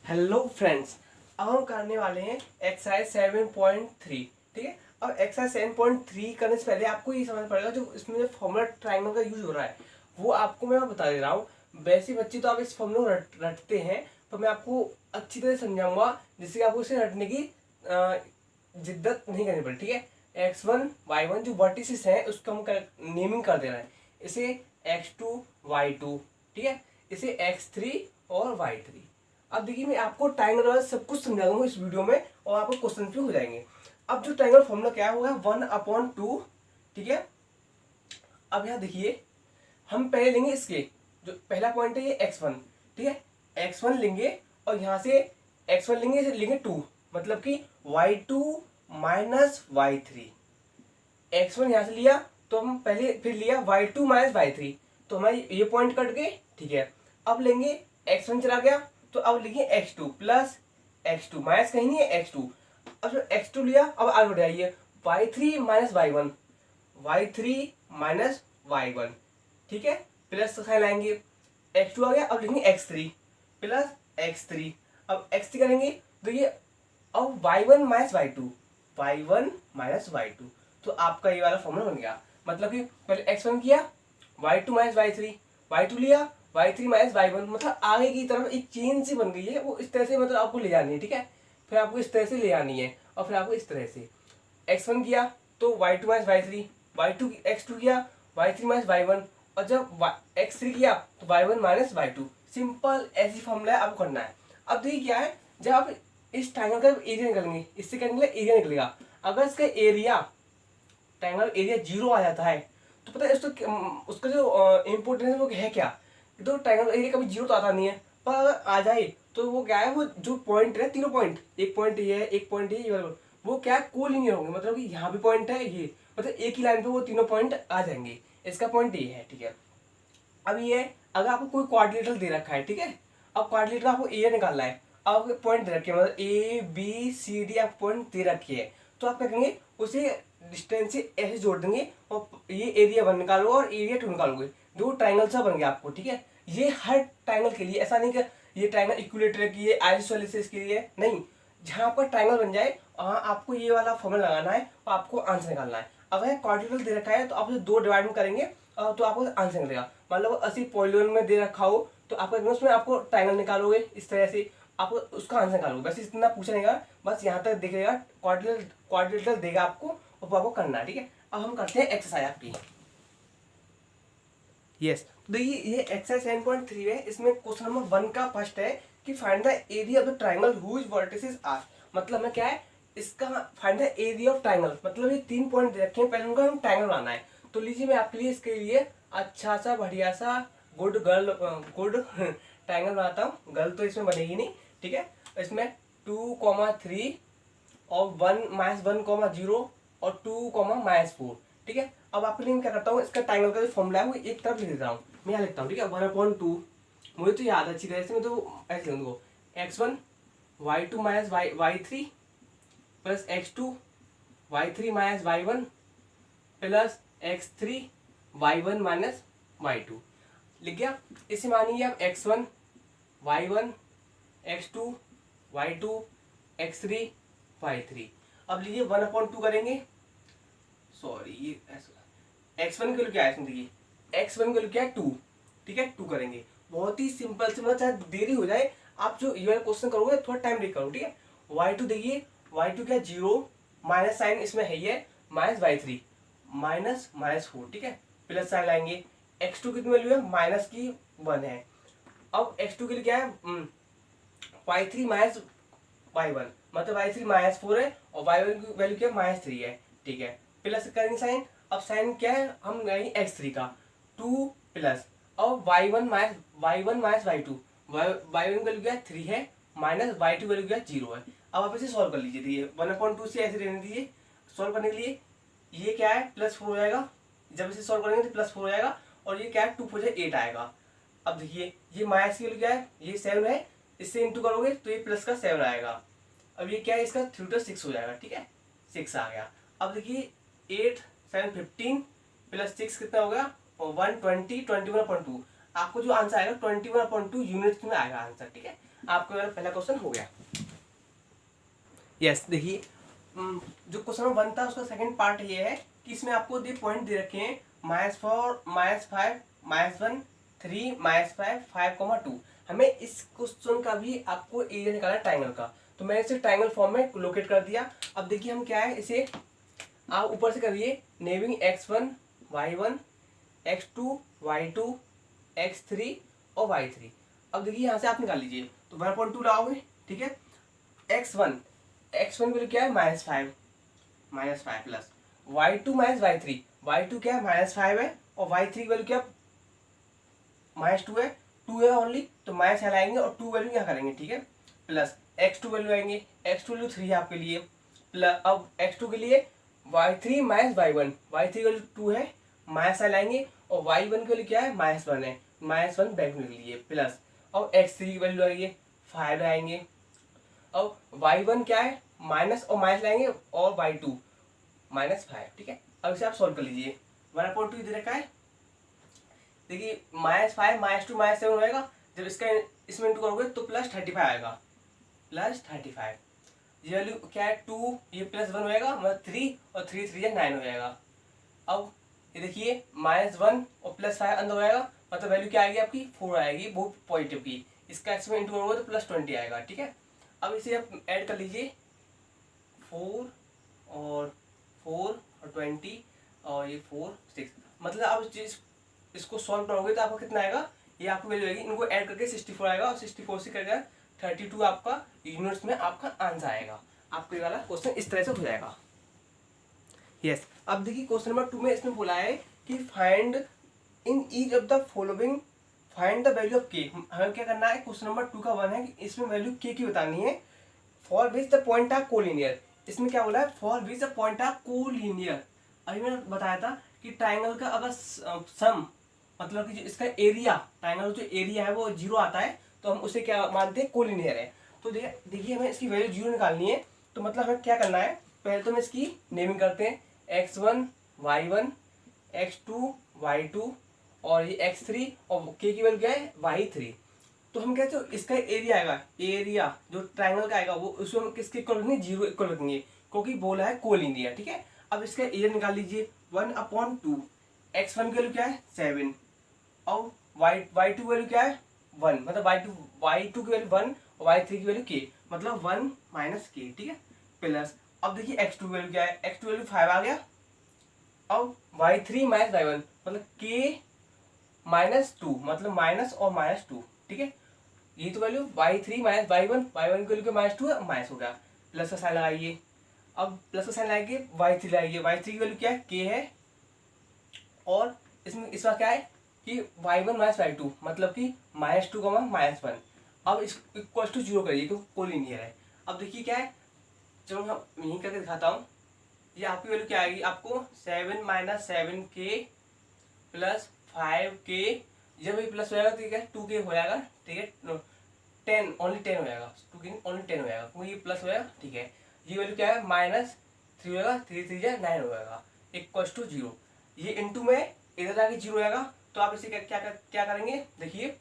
Hello friends, अब हम करने वाले हैं एक्सरसाइज 7.3। ठीक है। अब एक्सरसाइज 7.3 करने से पहले आपको ये समझ पड़ेगा जो इसमें जो फॉर्मूला ट्रायंगल का यूज हो रहा है वो आपको मैं बता दे रहा हूँ। वैसे बच्चे तो आप इस फॉर्मूला को रटते हैं, तो मैं आपको अच्छी तरह समझाऊंगा जिससे आपको इसे रटने की जिद्दत नहीं करनी पड़े। ठीक है। x1 y1 जो वर्टिसेस हैं उसका हम नेमिंग कर दे रहे हैं। इसे x2 y2, ठीक है, इसे x3 और y3। अब देखिए मैं आपको ट्रायंगल वाला सब कुछ समझा दूंगा इस वीडियो में और आपको क्वेश्चन भी हो जाएंगे। अब जो ट्रायंगल फॉर्मूला क्या होगा 1/2। ठीक है। अब यहाँ देखिए हम पहले लेंगे इसके जो पहला पॉइंट है ये x1। ठीक है, x1 लेंगे और यहाँ से x1 लेंगे, इसे लेंगे 2, मतलब कि y2 माइनस y3। x1 यहाँ से लिया तो हम पहले फिर लिया y2 माइनस y3, तो हमारी ये पॉइंट कट गए। ठीक है। अब लेंगे x1 चला गया तो अब लिखिए x2 प्लस x2 माइनस कहीं नहीं है x2। अब जो x2 लिया अब आगे बढ़ जाइए y3 minus y1, y3 minus y1। ठीक है, प्लस तो साइन लाएंगे, x2 आ गया। अब लिखेंगे x3 प्लस x3। अब x3 करेंगे तो ये अब y1 minus y2, y1 minus y2, तो आपका ये वाला फॉर्मूला बन गया। मतलब कि पहले x1 किया y2 माइनस y3, y2 लिया y3 माइनस y1, मतलब आगे की तरफ एक चेन सी बन गई है, वो इस तरह से मतलब आपको ले जानी है। ठीक है, फिर आपको इस तरह से ले जानी है और फिर आपको इस तरह से x1 किया तो y2 minus y3, y2 x2 किया y3 माइनस y1, और जब x3 किया तो y1 माइनस y2। सिंपल ऐसी फॉर्मूला है आपको करना है। अब देखिए क्या है, जब आप इस ट्रायंगल का एरिया निकालेंगे, इससे क्या निकलेगा, एरिया निकलेगा। अगर इसका एरिया ट्रायंगल एरिया 0 आ जाता है तो पता है उसका जो इम्पोर्टेंस है वो है क्या। तो ट्रायंगल एरिया कभी 0 तो आता नहीं है, पर अगर आ जाए तो वो क्या है, वो जो पॉइंट है तीनों पॉइंट, एक पॉइंट ये है, एक पॉइंट ये वाला, वो क्या है कोलिनियर होंगे, मतलब कि यहाँ भी पॉइंट है ये, मतलब एक ही लाइन पे वो तीनों पॉइंट आ जाएंगे। इसका पॉइंट ये है। ठीक है। अब ये अगर आपको कोई क्वाड्रिलेटरल दे रखा है, ठीक है, अब क्वाड्रिलेटरल आपको एरिया निकालना है, आपको पॉइंट दे रखे हैं, मतलब ए बी सी डी आप पॉइंट दे रखी है, तो आप क्या करेंगे उसे डिस्टेंस से ऐसे जोड़ देंगे और ये एरिया 1 निकालोगे और एरिया 2 निकालोगे, दो ट्राइंगल सा बन गया आपको। ठीक है, ये हर ट्राइंगल के लिए, ऐसा नहीं कि ये ट्राइंगल इक्विलेटरल की है, आइसोसेलेस के लिए नहीं, जहाँ आपका ट्राइंगल बन जाए वहाँ आपको ये वाला फॉर्मूला लगाना है और आपको आंसर निकालना है। अगर क्वाड्रिलेटरल दे रखा है तो आप उसे 2 डिवाइड करेंगे तो आपको आंसर मिलेगा। मतलब 80 पॉलीगॉन में दे रखा हो तो आपका उसमें आपको ट्रायंगल निकालोगे इस तरह से, आपको उसका आंसर निकालोगे। बस इतना पूछा नहीं, बस यहाँ तक दिखेगा, क्वाड्रिलेटरल देगा आपको और आपको करना है। ठीक है, अब हम करते हैं एक्सरसाइज आपकी। यस, तो देखिए ये एक्सरसाइज 7.3 है, इसमें क्वेश्चन नंबर 1 का फर्स्ट है कि find the area of the triangle whose vertices are. मतलब में क्या है इसका, find the area of triangle, मतलब ये 3 पॉइंट दे रखे हैं, पहले उनका हम ट्रायंगल बनाना है। तो लीजिए मैं आपके लिए इसके लिए अच्छा सा बढ़िया सा गुड गुड ट्रायंगल बनाता हूँ। गर्ल तो इसमें बनेगी नहीं। ठीक है, इसमें 2,3 और 1 -1,0 और 2, -4। ठीक है, अब आपके लिए मैं क्या करता हूँ, इसका ट्रायंगल का जो फॉर्मूला है वो एक तरफ लिख देता हूँ, मैं यहाँ लिखता हूँ। ठीक है, 1/2, मुझे तो याद है अच्छी तरह से, मैं तो ऐसे लिखूँ x1 y2 minus y3 plus x2 y3 minus y1 plus x3 y1 minus y2। लिख गया। इसे मानिए आप x1 y1 x2 y2 x3 y3। अब लीजिए 1/2 करेंगे, सॉरी ये x1 के लिए क्या है इसमें, देखिए x1 के लिए क्या है 2। ठीक है, 2 करेंगे, बहुत ही सिंपल से, मतलब चाहे देरी हो जाए आप जो ये वाला क्वेश्चन करोगे थोड़ा टाइम लेकर करो। ठीक है, y2 देखिए y2 क्या 0, माइनस साइन इसमें है ये, माइनस y3 -4। ठीक है, प्लस साइन लाएंगे, x2 कितनी वैल्यू है माइनस की 1 है। अब x2 के लिए क्या है y3 माइनस y1, मतलब y3 -4 है और y1 की वैल्यू क्या है -3 है। ठीक है, प्लस करेंगे साइन, अब साइन क्या है हम लेंगे x3 का 2 प्लस, और y1 माइनस y2, y1 की वैल्यू क्या है 3 है, माइनस y2 वैल्यू क्या है 0 है। अब आप इसे सॉल्व कर लीजिए, देखिए 1/2 से ऐसे रहने दीजिए। सॉल्व करने के लिए ये क्या है +4 हो जाएगा, जब इसे सॉल्व करेंगे तो +4 हो जाएगा, और ये क्या है 2 4 8 आएगा। अब देखिए ये माइनस की वैल्यू क्या है, ये 7 है, इससे इंटू करोगे तो ये प्लस का 7 आएगा। अब ये क्या है इसका 3 to 6 हो जाएगा। ठीक है, 6 आ गया। अब देखिए 8 7 15 प्लस 6 कितना होगा, और 120 21/2, आपको जो आंसर आएगा 21/2 यूनिट्स में आएगा आंसर। ठीक है, आपका मेरा पहला क्वेश्चन हो गया। यस देखिए जो क्वेश्चन नंबर 1 था उसका सेकंड पार्ट ये है कि इसमें आपको दे पॉइंट दे रखे हैं -4 -5 -1 3 -5 5,2। हमें इस क्वेश्चन का भी आपको एरिया निकालना है ट्राइंगल का, तो मैंने इसे ट्राइंगल फॉर्म में लोकेट कर दिया। अब देखिए हम क्या है, इसे आप ऊपर से करिए naming x1 y1 x2 y2 x3 और y3। अब देखिए यहाँ से आप निकाल लीजिए, तो 1.2 लगाओगे, ठीक है। x1 की वैल्यू क्या है -5 प्लस y2 माइनस y3 क्या है -5 है, और y3 की वैल्यू क्या -2 है, 2 है ओनली, तो माइनस यहाँ लाएंगे और 2 वैल्यू यहाँ करेंगे, ठीक है। प्लस x2 वैल्यू आएंगे, x2 वैल्यू 3 है आपके लिए, प्लस अब x2 के लिए y3 माइनस y3 की वैल्यू 2 है, माइनस यहाँ लाएंगे, और y1 की वैल्यू क्या है -1 है, -1 बैक में लिख लीजिए, प्लस अब x3 की वैल्यू आएगी 5 आएंगे। अब y1 क्या है, माइनस और माइनस लाएंगे, और y2 -5, ठीक है। अब इसे आप सॉल्व कर लीजिए। 1/2 दे रखा है, देखिए -5 -2 -7 होएगा, जब इसका इसमें इंटू करोगे तो +35 आएगा, +35। ये वैल्यू क्या है 2, ये +1 होएगा मतलब 3, और 3 3 या 9 हो जाएगा। अब ये देखिए -1 और +5 अंदर हो जाएगा, मतलब वैल्यू क्या आएगी आपकी 4 आएगी, वो पॉजिटिव की। इसका इसमें इंटू करोगे तो +20 आएगा, ठीक है। अब इसे आप ऐड कर लीजिए, 4 और 20 और ये 4 6, मतलब आप इसको सॉल्व करोगे तो आपको कितना आएगा, ये आपको वैल्यू आएगी, इनको ऐड करके 64 आएगा, और 64 से करके 32 आपका यूनिट्स में आपका आंसर आएगा। आपको ये वाला क्वेश्चन इस तरह से हो जाएगा। यस अब देखिए क्वेश्चन नंबर 2 में इसमें बोला है कि find in each of the following find the value of के। हमें क्या करना है, क्वेश्चन नंबर 2 का 1 है कि इसमें वैल्यू के की बतानी है, for which the point are collinear. इसमें क्या बोला है, for which the point are collinear. अभी मैंने बताया था कि ट्राइंगल का अगर सम मतलब कि जो इसका एरिया, ट्राइंगल जो एरिया है वो 0 आता है, तो हम उसे क्या मानते हैं, कोलिनियर है। तो देखिए हमें इसकी वैल्यू 0 निकालनी है, तो मतलब हमें क्या करना है, पहले तो हम इसकी नेमिंग करते हैं, x1 y1 x2 y2 और ये x3, और k की वैल्यू क्या है y3। तो हम कहते हैं इसका एरिया आएगा, एरिया जो ट्राइंगल का आएगा वो उसमें हम किसके इक्वल रखेंगे, 0 इक्वल रखेंगे, क्योंकि बोला है कोलिनियर, ठीक है। अब इसका एरिया निकाल लीजिए, 1/2। x1 की वैल्यू क्या है 7, और y2 की वैल्यू क्या है 1, मतलब y2 की वैल्यू 1 और y3 की वैल्यू k, मतलब 1 - k, ठीक है। प्लस अब देखिए x2 की वैल्यू क्या है, x2 की वैल्यू 5 आ गया, अब y3 - y1 मतलब k -2, मतलब माइनस और -2, ठीक है। ये तो वैल्यू y3 - y1 की वैल्यू -2 है, माइनस हो गया, प्लस का साइन लगाइए। अब प्लस का साइन लगाइए, y3 लगाइए, y3 की वैल्यू क्या है k है, और इसमें इस बार क्या है कि y1 - y2 मतलब कि -2, -1। अब इस इक्वल टू 0 करिए क्योंकि कोलिनियर है। अब देखिए क्या है, चलो मैं यहीं करके दिखाता हूँ। ये आपकी वैल्यू क्या आएगी, आपको 7 - 7k प्लस 5k, जब ये प्लस हो जाएगा तो ये क्या 2k हो जाएगा, ठीक है। 10 ओनली 10 हो जाएगा, 2k ओनली 10 हो जाएगा, क्योंकि ये प्लस हो जाएगा, ठीक है। ये वैल्यू क्या है -3 हो जाएगा, 3 3 9 हो जाएगा, इक्वल टू 0। ये इंटू में इधर जाके 0 हो जाएगा, तो आप इसे क्या करेंगे, देखिए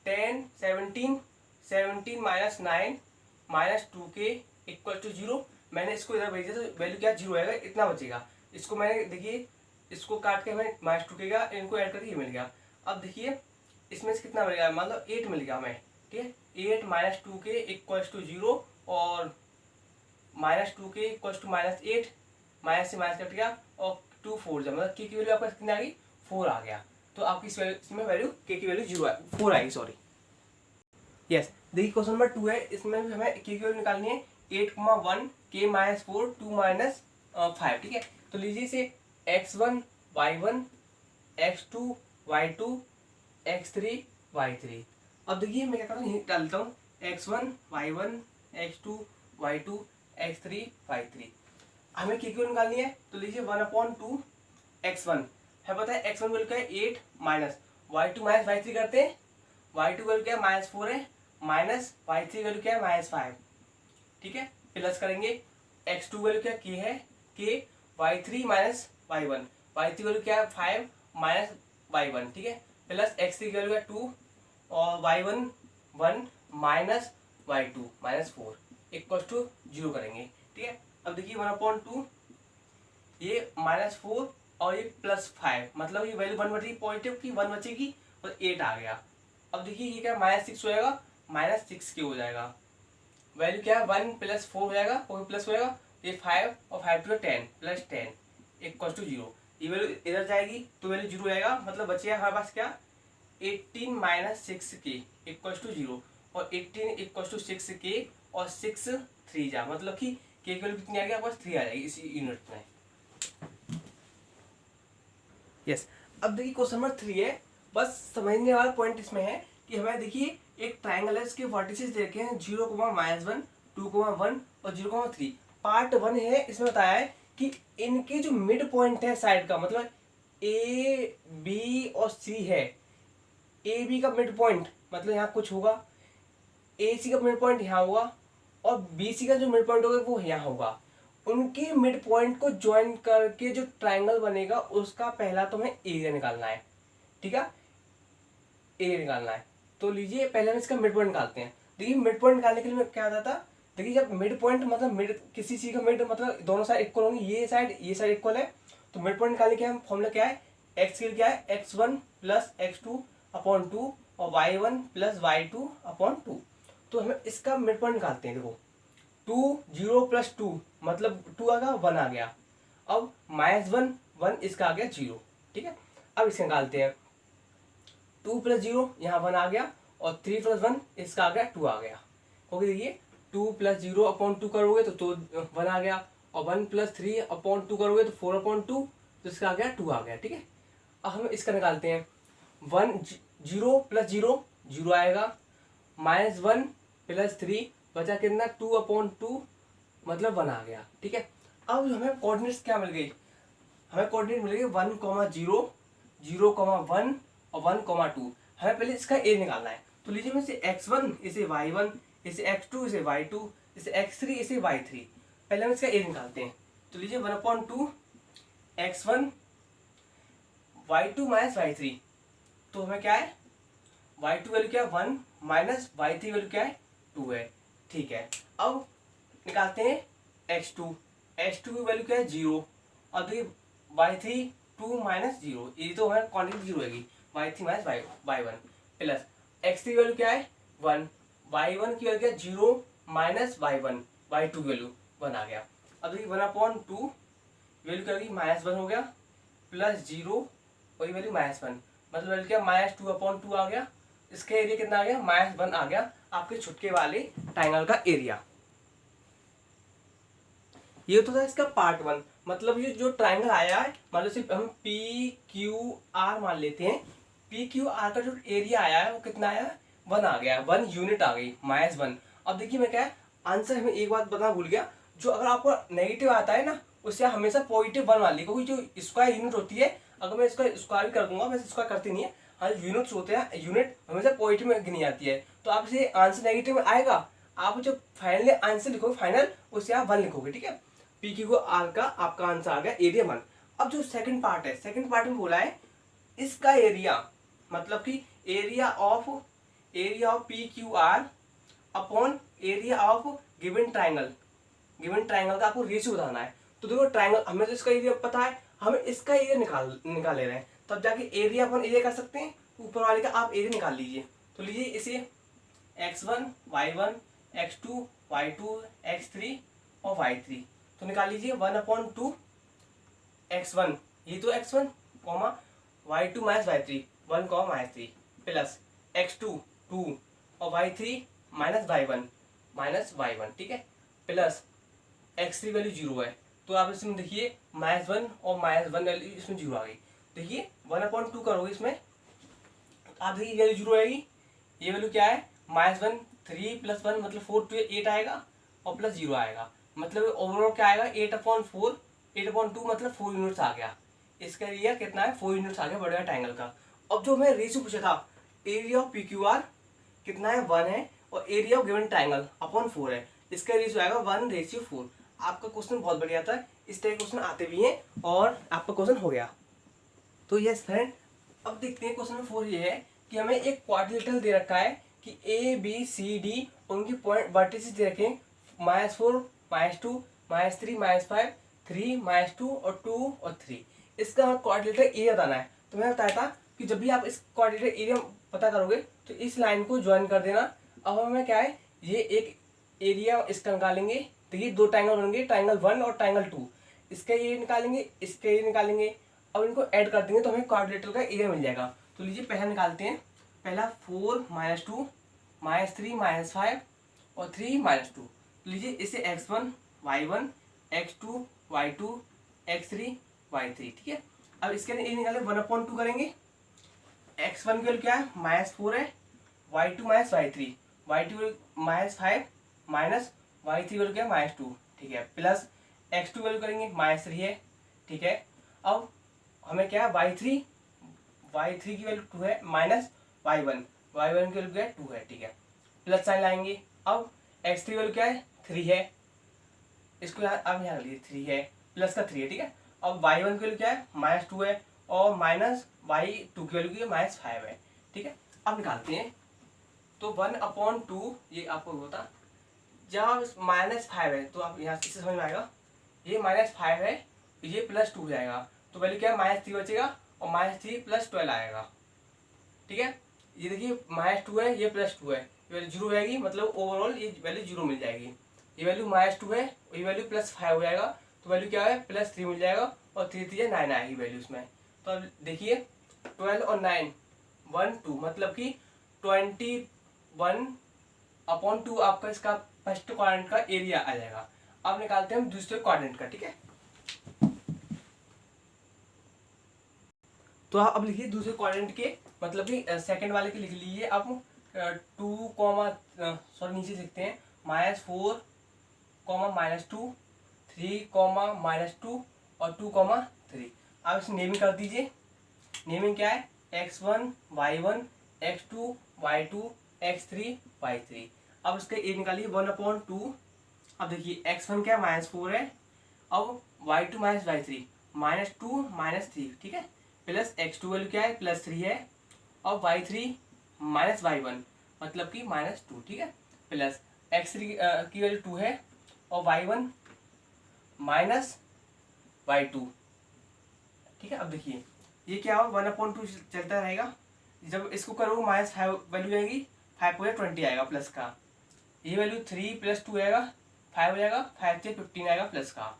10 17 17 -9 -2k इक्वल टू 0। मैंने इसको इधर भेज दिया तो वैल्यू क्या 0 आएगा, इतना बचेगा। इसको मैंने देखिए इसको काट के हमें -2k का इनको ऐड करके ये मिल गया। अब देखिए इसमें से कितना मिल गया, मतलब 8 मिल गया हमें, ठीक है। 8 - 2k इक्वल टू 0, और -2k इक्वल टू -8, माइनस से माइनस कट गया, और 2 4 मतलब k की वैल्यू आपका कितनी आ गई, 4 आ गया। तो आपकी इसमें वैल्यू k की वैल्यू 0 4 आएगी, सॉरी। यस देखिए क्वेश्चन नंबर 2 है, इसमें भी हमें k की वैल्यू निकालनी है, 8,1 k - 4 2 - 5, ठीक है। तो लीजिए इसे x1 y1 x2 y2 x3 y3। अब देखिए मैं क्या करता हूँ, यहीं डालता हूँ x1 y1 x2 y2 x3 y3। हमें k की वैल्यू निकालनी है, तो लीजिए 1/2 x1 है, पता है x1 वैल्यू क्या है 8 माइनस y2 - y3 करते हैं, y2 वैल्यू क्या है -4 है, माइनस y3 वैल्यू क्या है -5, ठीक है। प्लस करेंगे x2 वैल्यू क्या k है, k y3 - y1 y3 value क्या है 5 - y1, ठीक है। प्लस x3 की वैल्यू है 2, और y1 1 minus Y two minus four equal to zero करेंगे। ठीक है, अब देखिए 1/2 ये -4 और ये +5, मतलब ये वैल्यू 1 बचेगी पॉजिटिव की, 1 बचेगी और 8 आ गया। अब देखिए ये क्या -6 हो जाएगा, -6 के हो जाएगा। वैल्यू क्या है 1 + 4 हो जाएगा, और प्लस हो जाएगा ये 5 और 5 टू 10 + 10 इक्वल टू 0। ये वैल्यू इधर जाएगी तो वैल्यू 0 आएगा, मतलब बचेगा हमारे पास क्या 18 - 6 के इक्वल टू 0, और 18 इक्वल टू 6 के और 6 3 जा, मतलब कि के की वैल्यू कितनी आ गई आपके पास 3 आ जाएगी इसी यूनिट में। यस, अब देखिए क्वेश्चन नंबर 3 है। बस समझने वाला पॉइंट इसमें है कि हमें देखिए एक ट्राइंगल है, इसके वर्टिसेस देखे हैं 0, -1, 2, 1 और 0, 3। पार्ट 1 है, इसमें बताया है कि इनके जो मिड पॉइंट है साइड का, मतलब ए बी और सी है, ए बी का मिड पॉइंट मतलब यहाँ कुछ होगा, ए सी का मिड पॉइंट यहाँ होगा, और बी सी का जो मिड पॉइंट होगा वो यहाँ होगा। उनके मिड पॉइंट को ज्वाइन करके जो ट्राइंगल बनेगा उसका पहला तो हमें एरिया निकालना है। ठीक है, एरिया निकालना है, तो लीजिए पहले हम इसका मिड पॉइंट निकालते हैं। देखिए मिड पॉइंट निकालने के लिए क्या आता था, देखिए जब मिड पॉइंट मतलब मिड किसी चीज का मिड मतलब दोनों साइड इक्वल होंगी, ये साइड इक्वल है, तो मिड पॉइंट निकालने के हम फॉर्मूला क्या है, एक्स के लिए क्या है x1 + x2/2 और y1 + y2/2। तो हमें इसका मिड पॉइंट निकालते हैं। देखो 2 0 + 2 मतलब 2 आ गया, 1 आ गया। अब -1 1 इसका आ गया 0। ठीक है, अब इसे निकालते हैं। 2 + 0 यहाँ 1 आ गया, और 3 + 1 इसका आ गया 2 आ गया। क्योंकि देखिए 2 + 0/2 करोगे तो 1 आ गया, और 1 + 3/2 करोगे तो 4/2, तो इसका आ गया 2 आ गया। ठीक है, अब हम इसका निकालते हैं। 0 + 0 0 आएगा, -1 + 3 बचा कितना 2/2 मतलब 1 आ गया। ठीक है, अब हमें कोऑर्डिनेट्स क्या मिल गई, हमें कोऑर्डिनेट मिल गई 1, 0, 0, 1 और 1, 2। हमें पहले इसका ए निकालना है, तो लीजिए मैं इसे x1 इसे y1 इसे x2 इसे y2 इसे x3 इसे y3। पहले हम इसका ए निकालते हैं, तो लीजिए 1/2 x1 y2 - y3, तो हमें क्या है y2 वैल्यू क्या है 1 माइनस y3 वैल्यू क्या है 2 है। ठीक है, अब निकालते हैं x2 की वैल्यू क्या है 0, और देखिए y3 2 - 0, ये तो हमारी क्वांटिटी 0 होगी, y3 - y1 plus x3 value क्या है 1, y1 की वैल्यू क्या है 0 माइनस y1 y2 की वैल्यू 1 आ गया। अब देखिए 1/2 वैल्यू क्या होगी -1 हो गया, प्लस 0 और ये वैल्यू -1 मतलब वैल्यू क्या -2/2 आ गया। इसका एरिया कितना आ गया -1 आ गया, आपके छुटके वाले ट्रायंगल का एरिया। ये तो था इसका पार्ट 1, मतलब ये जो ट्रायंगल आया है, मतलब सिर्फ हम पी क्यू आर मान लेते हैं। पी क्यू आर का जो एरिया आया है वो कितना आया 1 आ गया, 1 यूनिट आ गई -1। अब देखिए मैं क्या है आंसर में एक बात बताना भूल गया, जो अगर आपको नेगेटिव आता है ना उससे हमेशा +1 मान ली, क्योंकि जो स्क्वायर यूनिट होती है, अगर मैं इसका स्क्वायर भी कर दूंगा, वैसे स्क्वायर करती नहीं है, हाँ यूनिट्स होते हैं, यूनिट हमेशा पॉजिटिव में गिनी जाती है, तो आपसे आंसर नेगेटिव में आएगा। आप जो फाइनली आंसर लिखोगे फाइनल, उससे आप 1 लिखोगे। ठीक है, पी क्यू आर का आपका आंसर आ गया एरिया 1। अब जो सेकंड पार्ट है, सेकंड पार्ट में बोला है इसका एरिया, मतलब कि area of P Q R upon area of given triangle, given triangle का आपको रेशियो बताना है। तो देखो ट्राइंगल हमें तो इसका एरिया पता है, हमें इसका एरिया निकाल ले रहे हैं, तब जाके एरिया अपन एरिया कर सकते हैं। ऊपर वाले का आप एरिया निकाल लीजिए, तो लीजिए इसे x1 y1 x2 y2 x3 और y3, तो निकाल लीजिए 1/2 x1, ये तो x1 comma y2 - y3 1, -3 plus x2 2 और y3 - y1 ठीक है, प्लस x3 वैल्यू 0 है, तो आप इसमें देखिए -1 और -1 वैल्यू इसमें 0 आ गई। देखिए 1/2 करोगे इसमें, आप देखिए वैल्यू 0 आएगी, ये वैल्यू क्या है -1 3 + 1 मतलब 4 2 8 आएगा, और प्लस 0 आएगा, मतलब ओवरऑल क्या आएगा 8/4 8/2 मतलब 4 यूनिट्स आ गया। इसका एरिया कितना है 4 यूनिट्स आ गया बड़े ट्रायंगल का। अब जो हमें रेशियो पूछा था, area of P Q R कितना है 1 है, और area of given triangle upon 4 है, इसका रेशियो आएगा 1:4। आपका क्वेश्चन बहुत बढ़िया था, इस तरह क्वेश्चन आते भी हैं, और आपका क्वेश्चन हो गया। तो यस फ्रेंड, अब देखते हैं क्वेश्चन नंबर 4 ये है कि हमें एक क्वाड्रिलेटरल दे रखा है कि ए बी सी डी उनकी पॉइंट वर्टिसेस दे रखें -4 -2 -3 -5 3 -2 और 2 और 3। इसका कोऑर्डिनेटर एरिया बताना है। तो मैंने बताया था कि जब भी आप इस कोऑर्डिनेटर एरिया पता करोगे तो इस लाइन को ज्वाइन कर देना। अब हमें क्या है, ये एक एरिया इसका निकालेंगे तो ये दो ट्रायंगल बनेंगे, ट्रायंगल 1 और ट्रायंगल 2। इसका एरिया निकालेंगे, इसका एरिया निकालेंगे। अब इनको ऐड कर देंगे तो हमें कोऑर्डिनेटर का एरिया मिल जाएगा। तो लीजिए पहला निकालते हैं। पहला 4 -2 -3 -5 और 3 -2। लीजिए इसे x1 y1 x2 y2 x3 y3, ठीक है। अब इसके लिए निकाले 1/2 करेंगे। x1 की वैल्यू क्या है, -4 है, y2 -y3, y2 -5 minus y3 value क्या है, -2, ठीक है, प्लस x2 वैल्यू करेंगे -3 है, ठीक है। अब हमें क्या है, y3 की वैल्यू 2 है, माइनस y1 की वैल्यू क्या है, 2 है, ठीक है, प्लस साइन लाएंगे। अब x3 वैल्यू क्या है, 3 है, इसको अब यहाँ लीजिए 3 है, प्लस का 3 है, ठीक है। अब y1 की वैल्यू क्या है, -2 है, और माइनस y2 की वैल्यू -5 है, ठीक है। अब निकालते हैं। तो 1/2 ये आपको होता, जब -5 है तो आप यहाँ से समझ में आएगा, ये -5 है, ये +2 हो जाएगा, तो वैल्यू क्या है, -3 बचेगा, और -3 + 12 आएगा, ठीक है। ये देखिए -2 है, ये +2 है, ये वैल्यू 0 हो जाएगी, मतलब ओवरऑल ये वैल्यू 0 मिल जाएगी। ये वैल्यू -2 है, ये वैल्यू +5 हो जाएगा, तो वैल्यू क्या है, +3 मिल जाएगा, और 3 3 9 आएगी वैल्यू इसमें। तो अब देखिए 12 और 9 1 2, मतलब कि 21/2 आपका इसका फर्स्ट क्वाड्रेंट का एरिया आ जाएगा। अब निकालते हैं हम दूसरे क्वाड्रेंट का, ठीक है। तो आप अब लिखिए दूसरे क्वाड्रेंट के, मतलब कि सेकंड वाले के लिख लीजिए आप 2 सॉरी नीचे लिखते हैं -4 -2 3 -2 और 2 3। आप इसे नेमिंग कर दीजिए। नेमिंग क्या है, x1 y1 x2 y2 x3 y3। अब इसका ए निकालिए 1/2। अब देखिए x1 क्या है, -4 है, अब y2 -y3 -2 -3, ठीक है, प्लस x2 वैल्यू क्या है, +3 है, और y3 -y1 मतलब कि -2, ठीक है, प्लस x3 की वैल्यू 2 है, और y1 -y2, ठीक है। अब देखिए ये क्या हो, 1/2 चलता रहेगा। जब इसको करोगे -5 वैल्यू जाएगी, 5 हो जाएगा 20 आएगा प्लस का, ये वैल्यू 3 + 2 आएगा 5 हो जाएगा, 5 से 15 आएगा प्लस का,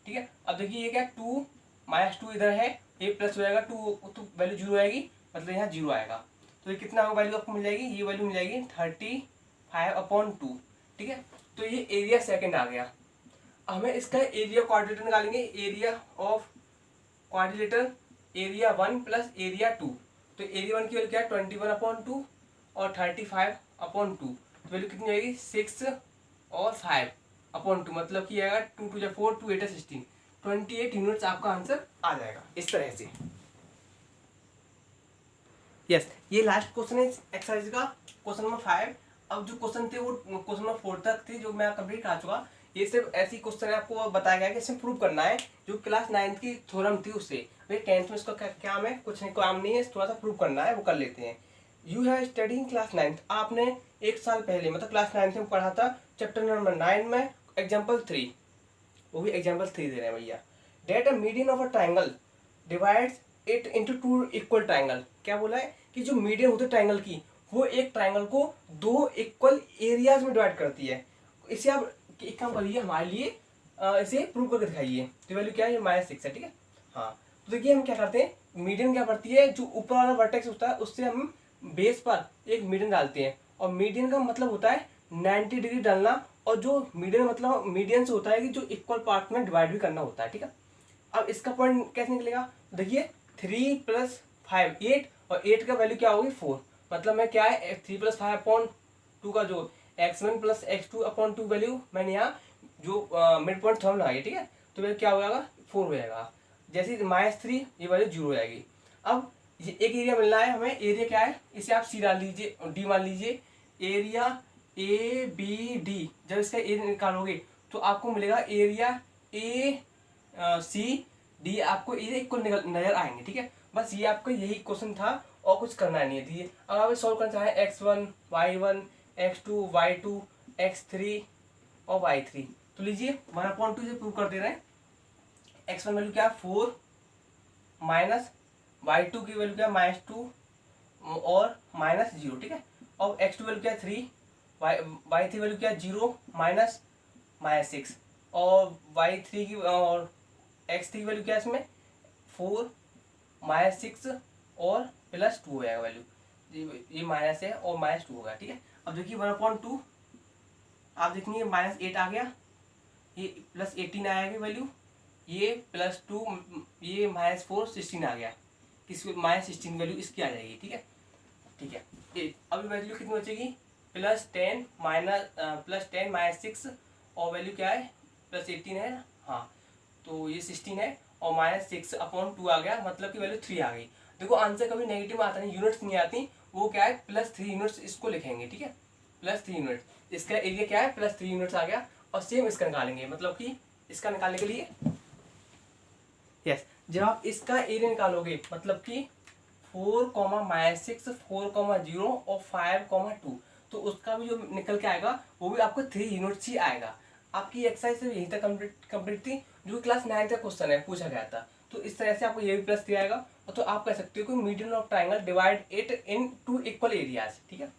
ठीक है। अब देखिए ये क्या 2 -2 इधर है, ये प्लस हो जाएगा 2, तो वैल्यू 0 आएगी, मतलब यहाँ 0 आएगा। तो ये कितना वैल्यू आपको मिल जाएगी, ये वैल्यू मिल जाएगी 35/2, ठीक है। तो ये एरिया सेकंड आ गया। हमें इसका एरिया क्वाड्रेटर निकालेंगे, area of quadrilateral area 1 plus area 2। तो एरिया 1 की वैल्यू क्या है, 21/2 और 35/2, तो वैल्यू कितनी आएगी, 6 और 5/2, मतलब कि आएगा 2 2 4 2 8 16, 28 यूनिट्स आपका आंसर आ जाएगा इस तरह से। यस, ये लास्ट क्वेश्चन है एक्सरसाइज का, क्वेश्चन नंबर 5। अब जो क्वेश्चन थे वो क्वेश्चन नंबर 4 तक थे, जो मैं कंप्लीट करा चुका। ये सिर्फ ऐसी क्वेश्चन है, आपको बताया गया कि इसमें प्रूव करना है जो क्लास 9th की थ्योरम थी उससे। भाई 10th में इसका क्या काम है, कुछ नहीं काम नहीं है, थोड़ा सा प्रूव करना है, वो कर लेते हैं। You have study in class 9th, आपने 1 साल पहले मतलब क्लास 9th में पढ़ा था चैप्टर नंबर 9 में एग्जाम्पल 3, वो भी एग्जाम्पल 3 दे रहे हैं भैया। That a median of a triangle divides it into 2 equal triangle. क्या बोला है कि जो मीडियन होती है ट्राइंगल की, वो एक ट्राइंगल को 2 इक्वल एरियाज में डिवाइड करती है। इसे आप एक काम करिए हमारे लिए, इसे प्रूव करके दिखाइए। तो वैल्यू क्या है, -6 है, ठीक है। हाँ, तो देखिए हम क्या करते हैं, मीडियन क्या पड़ती है, जो ऊपर वाला वर्टेक्स होता है उससे हम बेस पर एक मीडियन डालते हैं, और मीडियन का मतलब होता है 90 डिग्री डालना, और जो मीडियन मतलब मीडियन से होता है कि जो इक्वल पार्ट में डिवाइड भी करना होता है, ठीक है। अब इसका पॉइंट कैसे निकलेगा, देखिए 3 + 5 8, और 8 का वैल्यू क्या होगी 4, मतलब मैं क्या है 3 + 5/2 का जो x1 + x2/2 वैल्यू मैंने यहाँ जो मिड पॉइंट थ्योरम लगाई, ठीक है। तो वैल्यू क्या हो जाएगा 4 हो जाएगा, जैसे -3 ये वैल्यू 0 हो जाएगी। अब ये एक एरिया मिलना है हमें, एरिया क्या है, इसे आप सी डाल लीजिए, डी मान लीजिए, एरिया ABD। जब इसका एरिया निकालोगे तो आपको मिलेगा एरिया ACD, आपको ये इक्वल नजर आएंगे, ठीक है। बस ये आपका यही क्वेश्चन था, और कुछ करना नहीं है। ठीक है, अब आप सॉल्व करना चाहें x1 y1 x2 y2 x3 और y3, तो लीजिए 1/2 से प्रूव कर दे रहे हैं। x1 वैल्यू क्या है 4 माइनस y2 की वैल्यू क्या है -2 और -0। ठीक है, और x2 वैल्यू क्या है 3, y3 वैल्यू क्या है 0 माइनस -6 और y3 की और x3 की वैल्यू क्या है इसमें 4 -6 और +2 हो जाएगा वैल्यू, ये माइनस है और -2 होगा। ठीक है, अब देखिए 1/2 आप देखेंगे -8 आ गया, ये +18 आएगा वैल्यू, ये +2 ये -4 16 आ गया, किसकी -16 वैल्यू इसकी आ जाएगी। ठीक है, ठीक है, अभी वैल्यू कितनी बचेगी +10 -6 और वैल्यू क्या है +18 है, हाँ तो ये 16 है और -6/2 आ गया, मतलब कि वैल्यू 3 आ गई। देखो आंसर कभी नेगेटिव आता नहीं, यूनिट्स नहीं आती, वो क्या है +3 यूनिट्स इसको लिखेंगे। ठीक है, +3 यूनिट, इसका एरिया क्या है +3 यूनिट्स आ गया, और सेम इसका निकालेंगे, मतलब कि इसका निकालने के लिए यस जब आप इसका एरिया निकालोगे मतलब कि 4 -6 4 0 और 5 2, तो उसका भी जो निकल के आएगा वो भी आपको 3 यूनिट्स ही आएगा। आपकी एक्सरसाइज सिर्फ यहीं तक कंप्लीट थी, जो क्लास 9 का क्वेश्चन है पूछा गया था। तो इस तरह से आपको ये भी +3 आएगा, और तो आप कह सकते हो कि median of triangle divide it in 2 equal areas. ठीक है,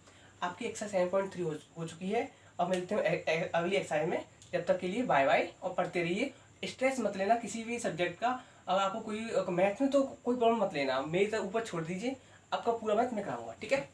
आपकी एक्सरसाइज 7.3 हो चुकी है। अब मिलते हैं अगली एक्सरसाइज में, जब तक के लिए बाय बाय, और पढ़ते रहिए, स्ट्रेस मत लेना किसी भी सब्जेक्ट का। अगर आपको कोई मैथ में तो कोई प्रॉब्लम मत लेना, मेरे ऊपर छोड़ दीजिए, आपका पूरा मैथ मैं कराऊंगा। ठीक है।